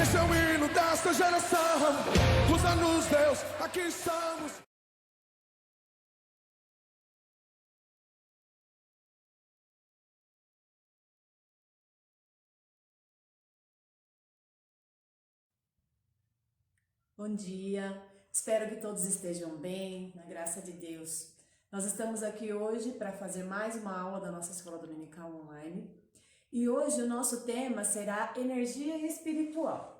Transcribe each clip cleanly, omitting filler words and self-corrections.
Esse é o hino desta geração. Usa-nos, Deus, aqui estamos. Bom dia, espero que todos estejam bem, na graça de Deus. Nós estamos aqui hoje para fazer mais uma aula da nossa Escola Dominical Online e hoje o nosso tema será energia espiritual.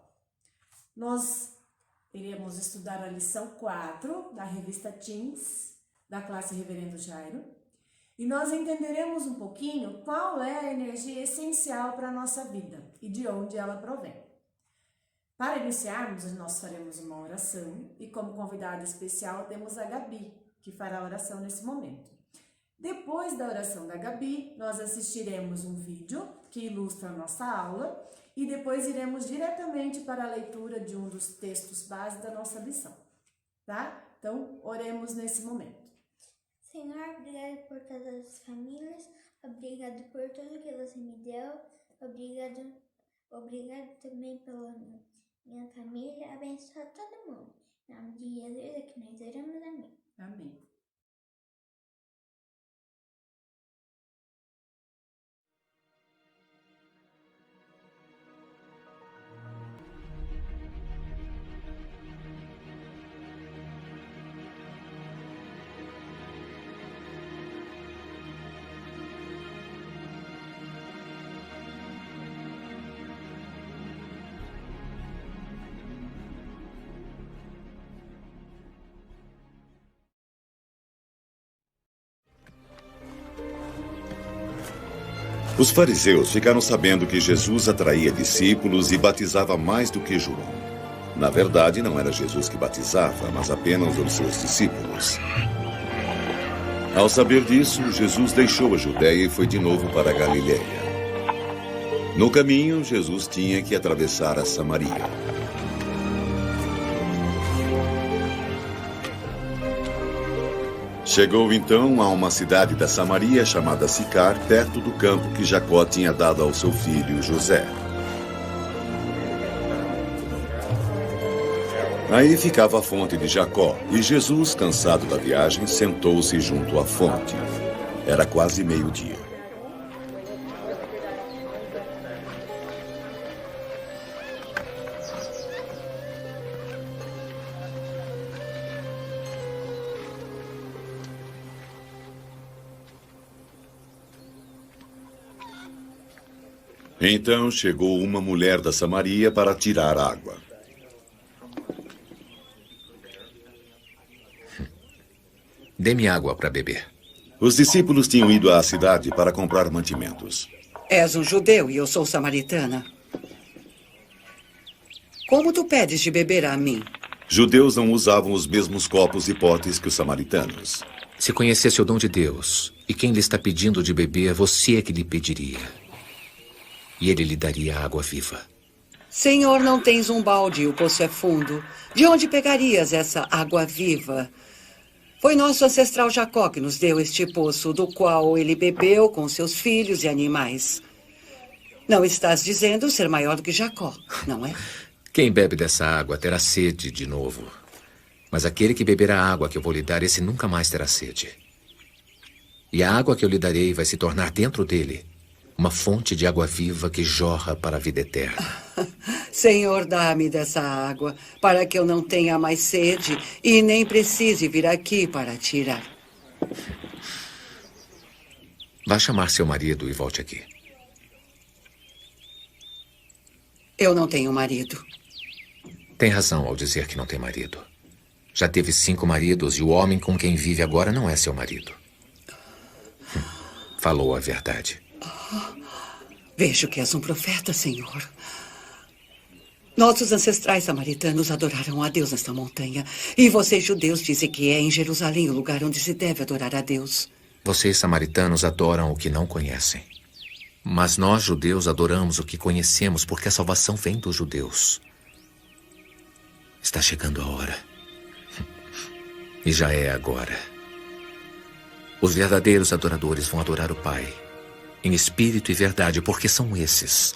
Nós iremos estudar a lição 4 da revista Teens, da classe Reverendo Jairo, e nós entenderemos um pouquinho qual é a energia essencial para a nossa vida e de onde ela provém. Para iniciarmos, nós faremos uma oração e como convidada especial temos a Gabi, que fará a oração nesse momento. Depois da oração da Gabi, nós assistiremos um vídeo que ilustra a nossa aula e depois iremos diretamente para a leitura de um dos textos base da nossa lição, tá? Então, oremos nesse momento. Senhor, obrigado por todas as famílias, obrigado por tudo que você me deu, obrigado também pela minha família, abençoa todo mundo. Em nome de Jesus é que nós oramos, amém. Amém. Os fariseus ficaram sabendo que Jesus atraía discípulos e batizava mais do que João. Na verdade, não era Jesus que batizava, mas apenas os seus discípulos. Ao saber disso, Jesus deixou a Judéia e foi de novo para a Galiléia. No caminho, Jesus tinha que atravessar a Samaria. Chegou então a uma cidade da Samaria chamada Sicar, perto do campo que Jacó tinha dado ao seu filho José. Aí ficava a fonte de Jacó, e Jesus, cansado da viagem, sentou-se junto à fonte. Era quase meio-dia. Então chegou uma mulher da Samaria para tirar água. Dê-me água para beber. Os discípulos tinham ido à cidade para comprar mantimentos. És um judeu e eu sou samaritana. Como tu pedes de beber a mim? Judeus não usavam os mesmos copos e potes que os samaritanos. Se conhecesse o dom de Deus e quem lhe está pedindo de beber, você é que lhe pediria. E ele lhe daria água viva. Senhor, não tens um balde e o poço é fundo. De onde pegarias essa água viva? Foi nosso ancestral Jacó que nos deu este poço, do qual ele bebeu com seus filhos e animais. Não estás dizendo ser maior do que Jacó, não é? Quem bebe dessa água terá sede de novo. Mas aquele que beber a água que eu vou lhe dar, esse nunca mais terá sede. E a água que eu lhe darei vai se tornar dentro dele uma fonte de água viva que jorra para a vida eterna. Senhor, dá-me dessa água, para que eu não tenha mais sede e nem precise vir aqui para tirar. Vá chamar seu marido e volte aqui. Eu não tenho marido. Tem razão ao dizer que não tem marido. Já teve 5 maridos e o homem com quem vive agora não é seu marido. Falou a verdade. Vejo que és um profeta, Senhor. Nossos ancestrais samaritanos adoraram a Deus nesta montanha. E vocês, judeus, dizem que é em Jerusalém o lugar onde se deve adorar a Deus. Vocês, samaritanos, adoram o que não conhecem. Mas nós, judeus, adoramos o que conhecemos, porque a salvação vem dos judeus. Está chegando a hora. E já é agora. Os verdadeiros adoradores vão adorar o Pai, em espírito e verdade, porque são esses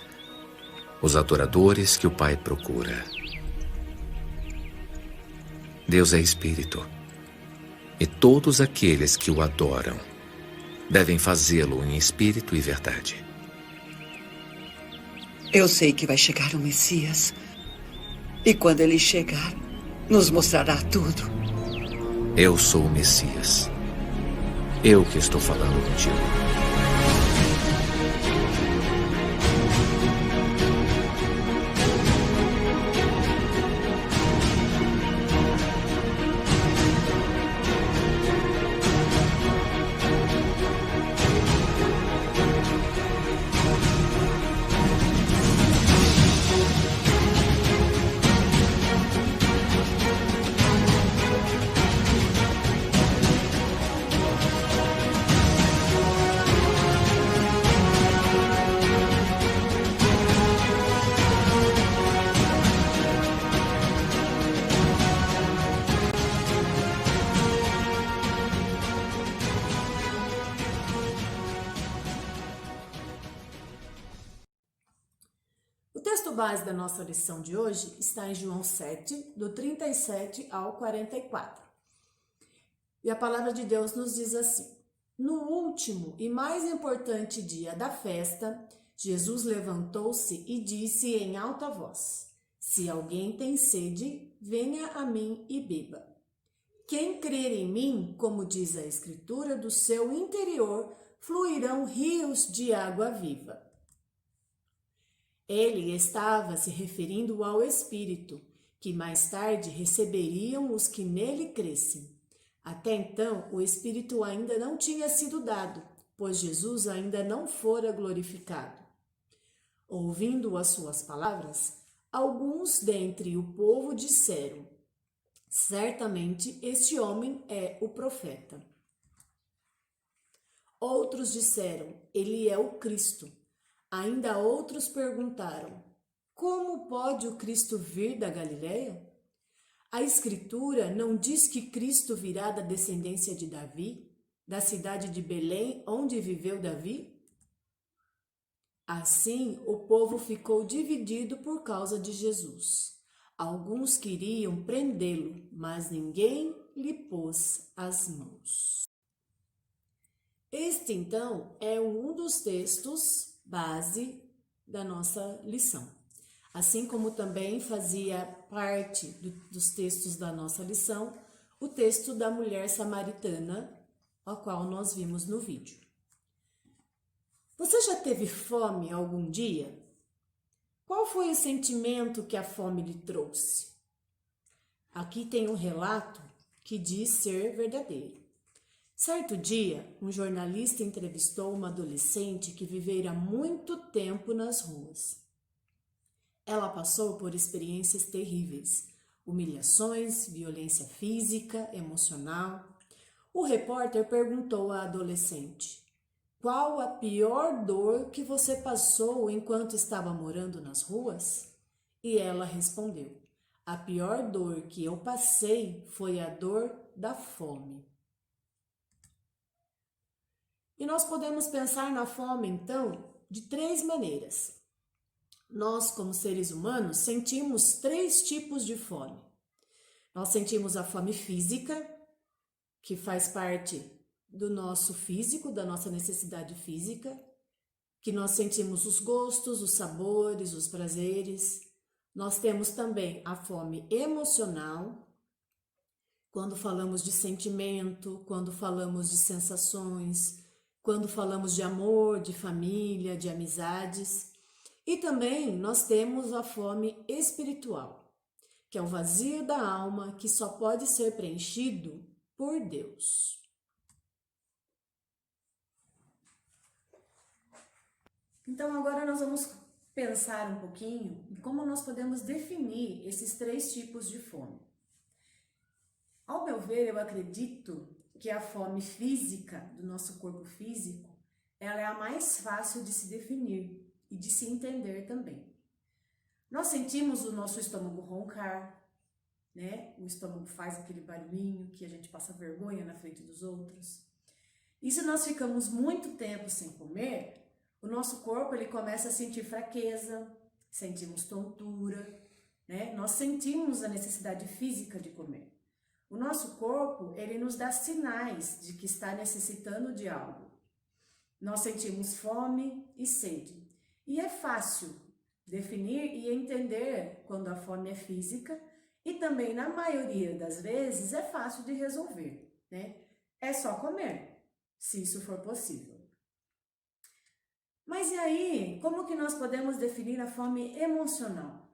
os adoradores que o Pai procura. Deus é Espírito, e todos aqueles que o adoram devem fazê-lo em espírito e verdade. Eu sei que vai chegar o Messias. E quando ele chegar, nos mostrará tudo. Eu sou o Messias. Eu que estou falando contigo. O texto base da nossa lição de hoje está em João 7, do 37 ao 44. E a palavra de Deus nos diz assim: No último e mais importante dia da festa, Jesus levantou-se e disse em alta voz: Se alguém tem sede, venha a mim e beba. Quem crer em mim, como diz a Escritura, do seu interior fluirão rios de água viva. Ele estava se referindo ao Espírito, que mais tarde receberiam os que nele crescem. Até então, o Espírito ainda não tinha sido dado, pois Jesus ainda não fora glorificado. Ouvindo as suas palavras, alguns dentre o povo disseram: Certamente este homem é o profeta. Outros disseram: Ele é o Cristo. Ainda outros perguntaram: Como pode o Cristo vir da Galileia? A Escritura não diz que Cristo virá da descendência de Davi, da cidade de Belém, onde viveu Davi? Assim, o povo ficou dividido por causa de Jesus. Alguns queriam prendê-lo, mas ninguém lhe pôs as mãos. Este, então, é um dos textos base da nossa lição. Assim como também fazia parte dos textos da nossa lição, o texto da mulher samaritana, a qual nós vimos no vídeo. Você já teve fome algum dia? Qual foi o sentimento que a fome lhe trouxe? Aqui tem um relato que diz ser verdadeiro. Certo dia, um jornalista entrevistou uma adolescente que vivera muito tempo nas ruas. Ela passou por experiências terríveis, humilhações, violência física, emocional. O repórter perguntou à adolescente: Qual a pior dor que você passou enquanto estava morando nas ruas? E ela respondeu: A pior dor que eu passei foi a dor da fome. E nós podemos pensar na fome, então, de três maneiras. Nós, como seres humanos, sentimos três tipos de fome. Nós sentimos a fome física, que faz parte do nosso físico, da nossa necessidade física, que nós sentimos os gostos, os sabores, os prazeres. Nós temos também a fome emocional, quando falamos de sentimento, quando falamos de sensações, quando falamos de amor, de família, de amizades. E também nós temos a fome espiritual, que é o vazio da alma que só pode ser preenchido por Deus. Então agora nós vamos pensar um pouquinho em como nós podemos definir esses três tipos de fome. Ao meu ver, eu acredito que a fome física, do nosso corpo físico, ela é a mais fácil de se definir e de se entender também. Nós sentimos o nosso estômago roncar, né? O estômago faz aquele barulhinho que a gente passa vergonha na frente dos outros. E se nós ficamos muito tempo sem comer, o nosso corpo ele começa a sentir fraqueza, sentimos tontura, né? Nós sentimos a necessidade física de comer. O nosso corpo, ele nos dá sinais de que está necessitando de algo. Nós sentimos fome e sede. E é fácil definir e entender quando a fome é física e também, na maioria das vezes, é fácil de resolver, né? É só comer, se isso for possível. Mas e aí, como que nós podemos definir a fome emocional?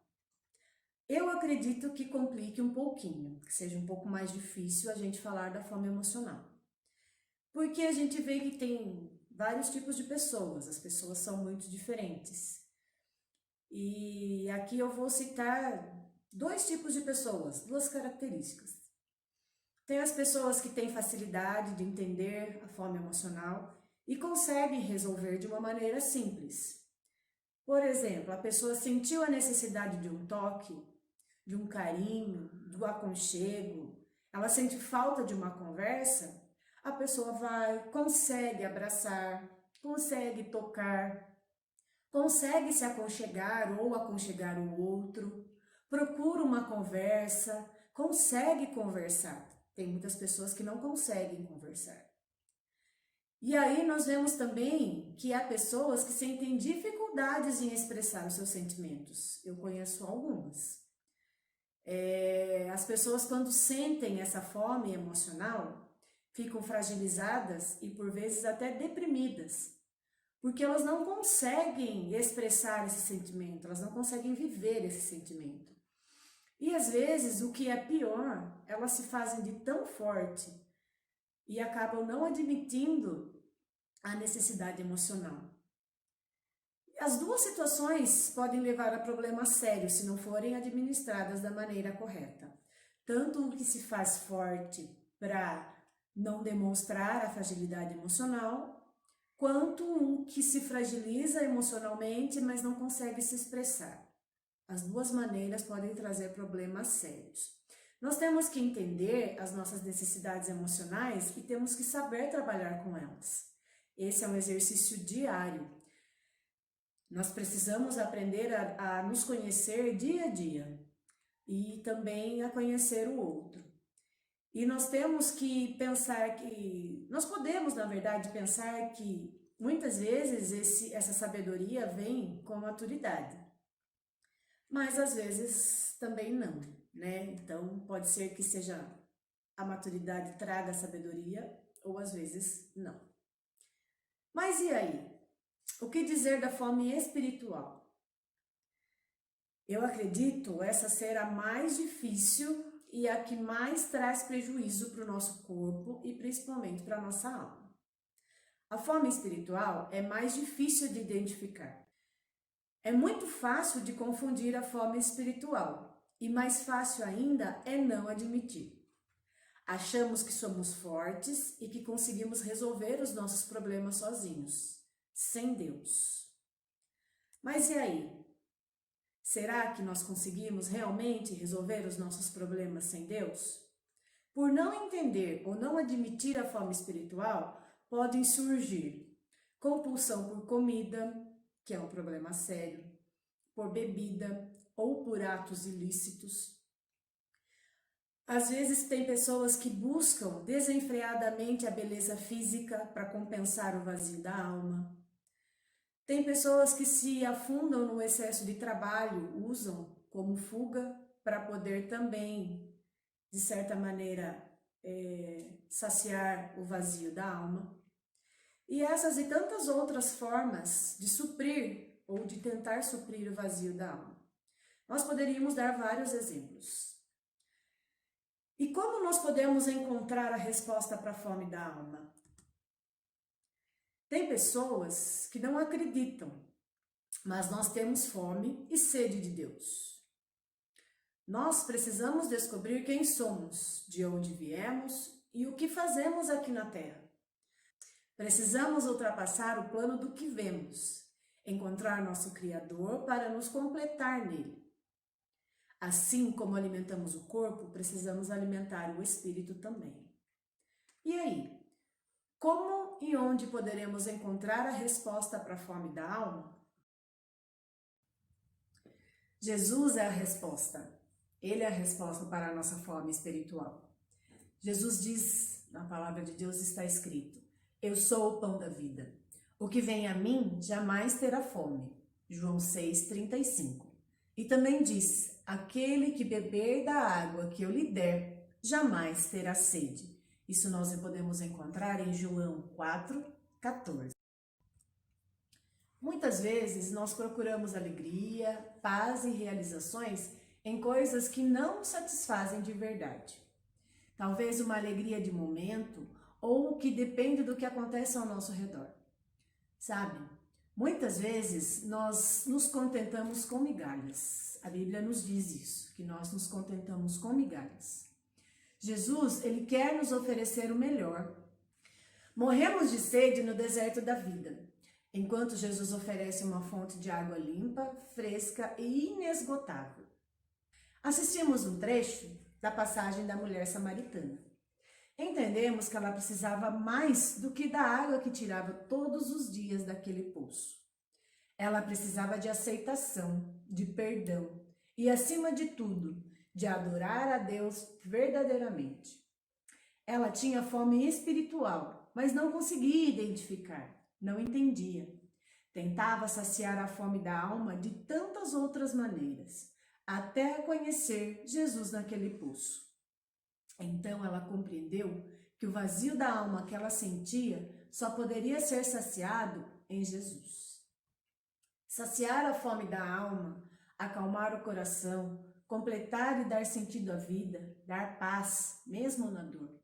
Eu acredito que complique um pouquinho, que seja um pouco mais difícil a gente falar da fome emocional. Porque a gente vê que tem vários tipos de pessoas, as pessoas são muito diferentes. E aqui eu vou citar 2 tipos de pessoas, 2 características. Tem as pessoas que têm facilidade de entender a fome emocional e conseguem resolver de uma maneira simples. Por exemplo, a pessoa sentiu a necessidade de um toque, de um carinho, do aconchego, ela sente falta de uma conversa, a pessoa vai, consegue abraçar, consegue tocar, consegue se aconchegar ou aconchegar o outro, procura uma conversa, consegue conversar. Tem muitas pessoas que não conseguem conversar. E aí nós vemos também que há pessoas que sentem dificuldades em expressar os seus sentimentos. Eu conheço algumas. As pessoas, quando sentem essa fome emocional, ficam fragilizadas e por vezes até deprimidas, porque elas não conseguem expressar esse sentimento, elas não conseguem viver esse sentimento. E às vezes, o que é pior, elas se fazem de tão forte e acabam não admitindo a necessidade emocional. As 2 situações podem levar a problemas sérios se não forem administradas da maneira correta. Tanto o que se faz forte para não demonstrar a fragilidade emocional, quanto o que se fragiliza emocionalmente, mas não consegue se expressar. As 2 maneiras podem trazer problemas sérios. Nós temos que entender as nossas necessidades emocionais e temos que saber trabalhar com elas. Esse é um exercício diário. Nós precisamos aprender a nos conhecer dia a dia e também a conhecer o outro. E nós temos que pensar que, nós podemos, na verdade, pensar que muitas vezes essa sabedoria vem com maturidade, mas às vezes também não, né? Então pode ser que seja a maturidade traga a sabedoria ou às vezes não. Mas e aí? O que dizer da fome espiritual? Eu acredito essa ser a mais difícil e a que mais traz prejuízo para o nosso corpo e principalmente para a nossa alma. A fome espiritual é mais difícil de identificar. É muito fácil de confundir a fome espiritual e mais fácil ainda é não admitir. Achamos que somos fortes e que conseguimos resolver os nossos problemas sozinhos, sem Deus. Mas e aí? Será que nós conseguimos realmente resolver os nossos problemas sem Deus? Por não entender ou não admitir a fome espiritual, podem surgir compulsão por comida, que é um problema sério, por bebida ou por atos ilícitos. Às vezes tem pessoas que buscam desenfreadamente a beleza física para compensar o vazio da alma. Tem pessoas que se afundam no excesso de trabalho, usam como fuga para poder também, de certa maneira, saciar o vazio da alma. E essas e tantas outras formas de suprir ou de tentar suprir o vazio da alma. Nós poderíamos dar vários exemplos. E como nós podemos encontrar a resposta para a fome da alma? Tem pessoas que não acreditam, mas nós temos fome e sede de Deus. Nós precisamos descobrir quem somos, de onde viemos e o que fazemos aqui na Terra. Precisamos ultrapassar o plano do que vemos, encontrar nosso Criador para nos completar nele. Assim como alimentamos o corpo, precisamos alimentar o espírito também. E aí? Como e onde poderemos encontrar a resposta para a fome da alma? Jesus é a resposta. Ele é a resposta para a nossa fome espiritual. Jesus diz, na palavra de Deus está escrito: eu sou o pão da vida. O que vem a mim jamais terá fome. João 6,35. E também diz: aquele que beber da água que eu lhe der, jamais terá sede. Isso nós podemos encontrar em João 4,14. Muitas vezes nós procuramos alegria, paz e realizações em coisas que não nos satisfazem de verdade. Talvez uma alegria de momento ou que depende do que acontece ao nosso redor. Sabe, muitas vezes nós nos contentamos com migalhas. A Bíblia nos diz isso, que nós nos contentamos com migalhas. Jesus, ele quer nos oferecer o melhor. Morremos de sede no deserto da vida, enquanto Jesus oferece uma fonte de água limpa, fresca e inesgotável. Assistimos um trecho da passagem da mulher samaritana. Entendemos que ela precisava mais do que da água que tirava todos os dias daquele poço. Ela precisava de aceitação, de perdão e, acima de tudo, de adorar a Deus verdadeiramente. Ela tinha fome espiritual, mas não conseguia identificar, não entendia. Tentava saciar a fome da alma de tantas outras maneiras, até conhecer Jesus naquele poço. Então ela compreendeu que o vazio da alma que ela sentia só poderia ser saciado em Jesus. Saciar a fome da alma, acalmar o coração, completar e dar sentido à vida, dar paz, mesmo na dor.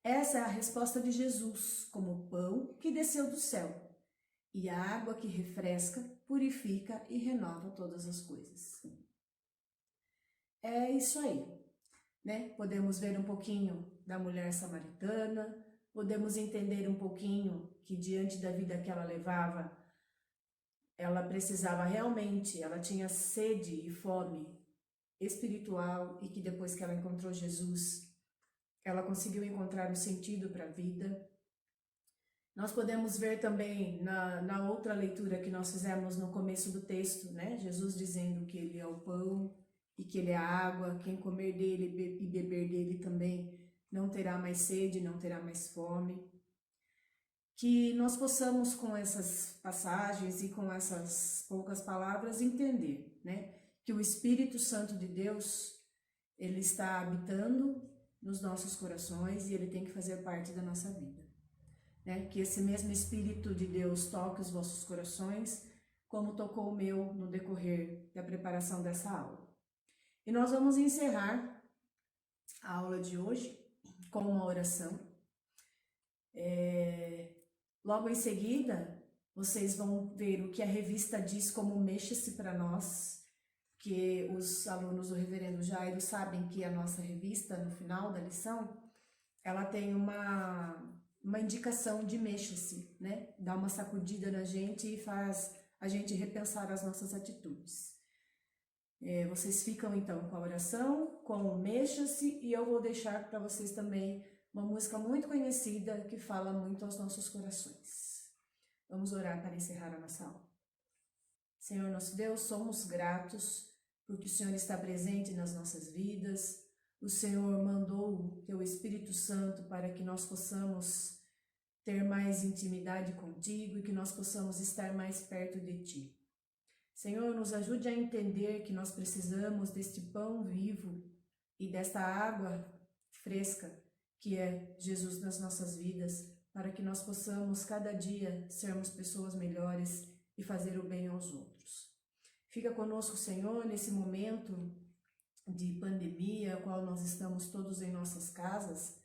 Essa é a resposta de Jesus, como o pão que desceu do céu e a água que refresca, purifica e renova todas as coisas. É isso aí, né? Podemos ver um pouquinho da mulher samaritana, podemos entender um pouquinho que diante da vida que ela levava, ela precisava realmente, ela tinha sede e fome espiritual e que depois que ela encontrou Jesus, ela conseguiu encontrar um sentido para a vida. Nós podemos ver também na outra leitura que nós fizemos no começo do texto, né? Jesus dizendo que ele é o pão e que ele é a água, quem comer dele e beber dele também não terá mais sede, não terá mais fome. Que nós possamos com essas passagens e com essas poucas palavras entender, né? Que o Espírito Santo de Deus, ele está habitando nos nossos corações e ele tem que fazer parte da nossa vida. Né? Que esse mesmo Espírito de Deus toque os vossos corações, como tocou o meu no decorrer da preparação dessa aula. E nós vamos encerrar a aula de hoje com uma oração. Logo em seguida, vocês vão ver o que a revista diz como mexa-se para nós, que os alunos do Reverendo Jairo sabem que a nossa revista, no final da lição, ela tem uma indicação de mexa-se, né? Dá uma sacudida na gente e faz a gente repensar as nossas atitudes. Vocês ficam então com a oração, com o mexa-se, e eu vou deixar para vocês também uma música muito conhecida que fala muito aos nossos corações. Vamos orar para encerrar a nossa aula. Senhor nosso Deus, somos gratos porque o Senhor está presente nas nossas vidas. O Senhor mandou o Teu Espírito Santo para que nós possamos ter mais intimidade contigo e que nós possamos estar mais perto de Ti. Senhor, nos ajude a entender que nós precisamos deste pão vivo e desta água fresca que é Jesus nas nossas vidas, para que nós possamos cada dia sermos pessoas melhores e fazer o bem aos outros. Fica conosco, Senhor, nesse momento de pandemia, qual nós estamos todos em nossas casas,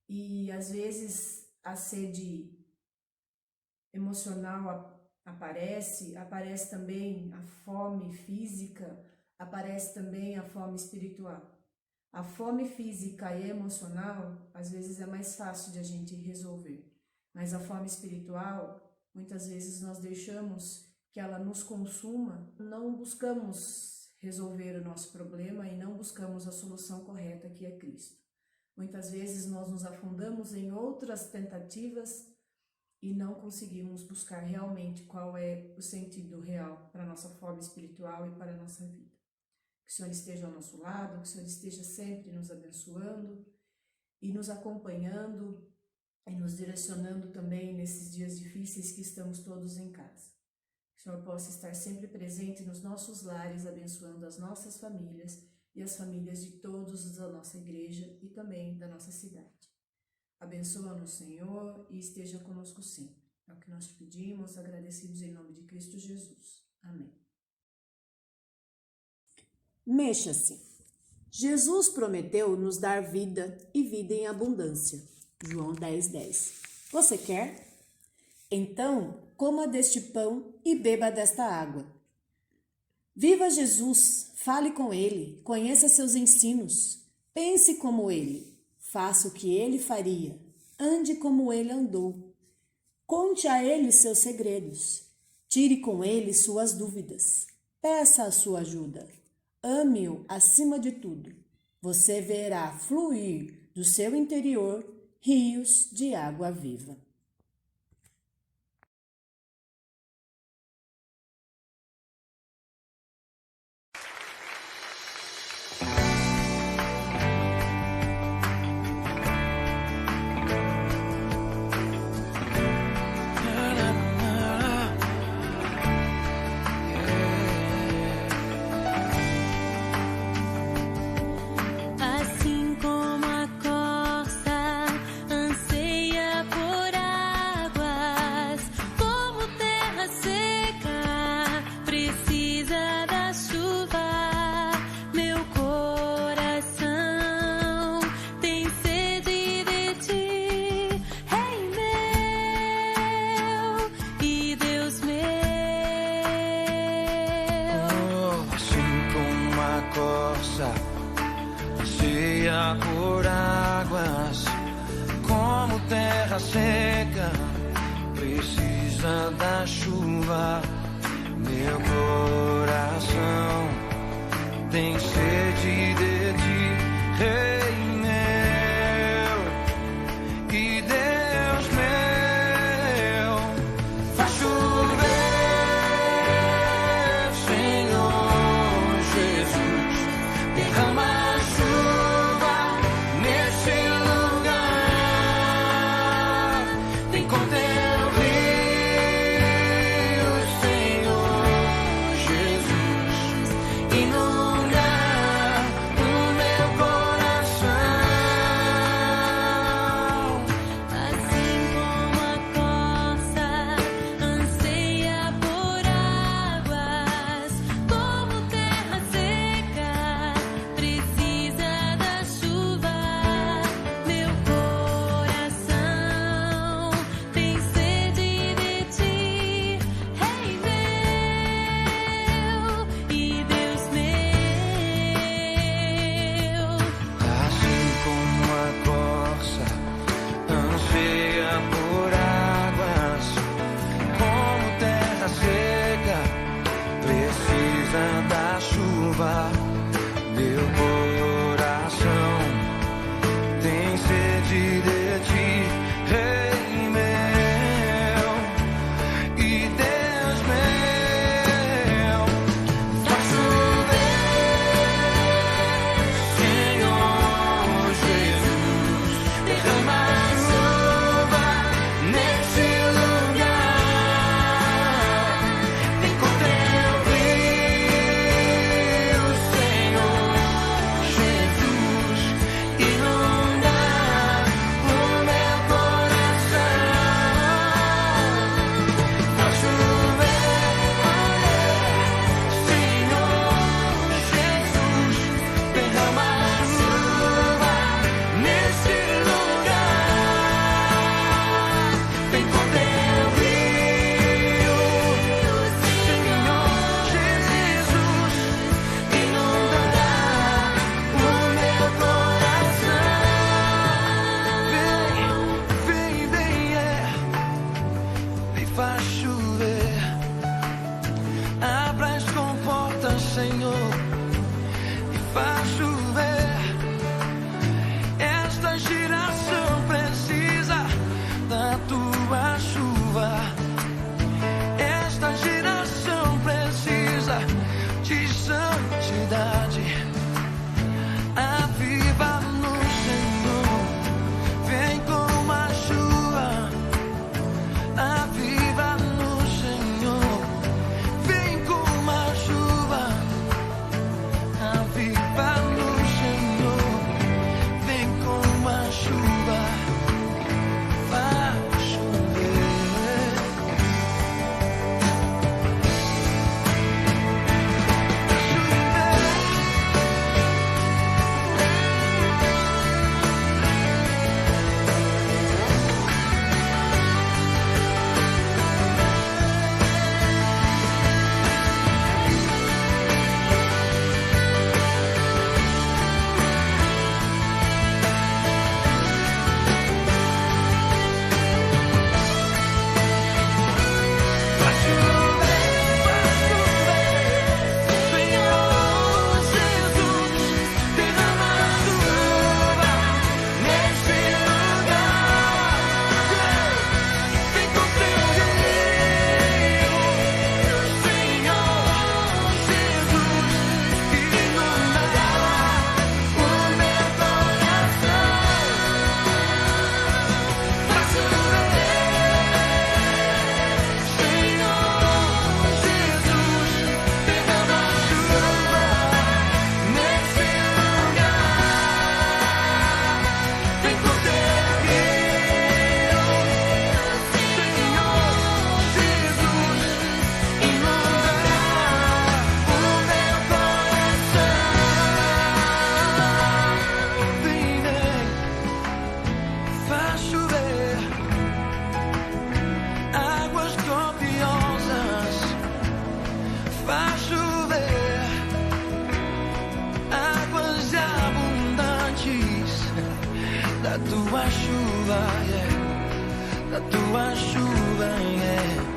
e às vezes a sede emocional aparece também a fome física, aparece também a fome espiritual. A fome física e emocional, às vezes é mais fácil de a gente resolver, mas a fome espiritual, muitas vezes nós deixamos que ela nos consuma, não buscamos resolver o nosso problema e não buscamos a solução correta, que é Cristo. Muitas vezes nós nos afundamos em outras tentativas e não conseguimos buscar realmente qual é o sentido real para a nossa fome espiritual e para a nossa vida. Que o Senhor esteja ao nosso lado, que o Senhor esteja sempre nos abençoando e nos acompanhando e nos direcionando também nesses dias difíceis que estamos todos em casa. Que o Senhor possa estar sempre presente nos nossos lares, abençoando as nossas famílias e as famílias de todos da nossa igreja e também da nossa cidade. Abençoa-nos, Senhor, e esteja conosco sempre. É o que nós te pedimos, agradecidos em nome de Cristo Jesus. Amém. Mexa-se. Jesus prometeu nos dar vida e vida em abundância. João 10:10. Você quer? Então, coma deste pão e beba desta água. Viva Jesus, fale com Ele, conheça seus ensinos, pense como Ele, faça o que Ele faria, ande como Ele andou. Conte a Ele seus segredos, tire com Ele suas dúvidas, peça a sua ajuda, ame-o acima de tudo. Você verá fluir do seu interior rios de água viva. Assim como a corça anseia por águas, como terra seca precisa da chuva, meu coração tem sede de ti, Rei meu e Deus meu. Assim como a corça anseia por águas, como terra seca precisa da chuva, meu coração tem sede de ti, Rei meu e Deus meu. Faz chover, Senhor Jesus, derrama a chuva nesse lugar. Vem com teu rio, Senhor Jesus, inunda o meu coração. da tua chuva, yeah, da tua chuva, yeah.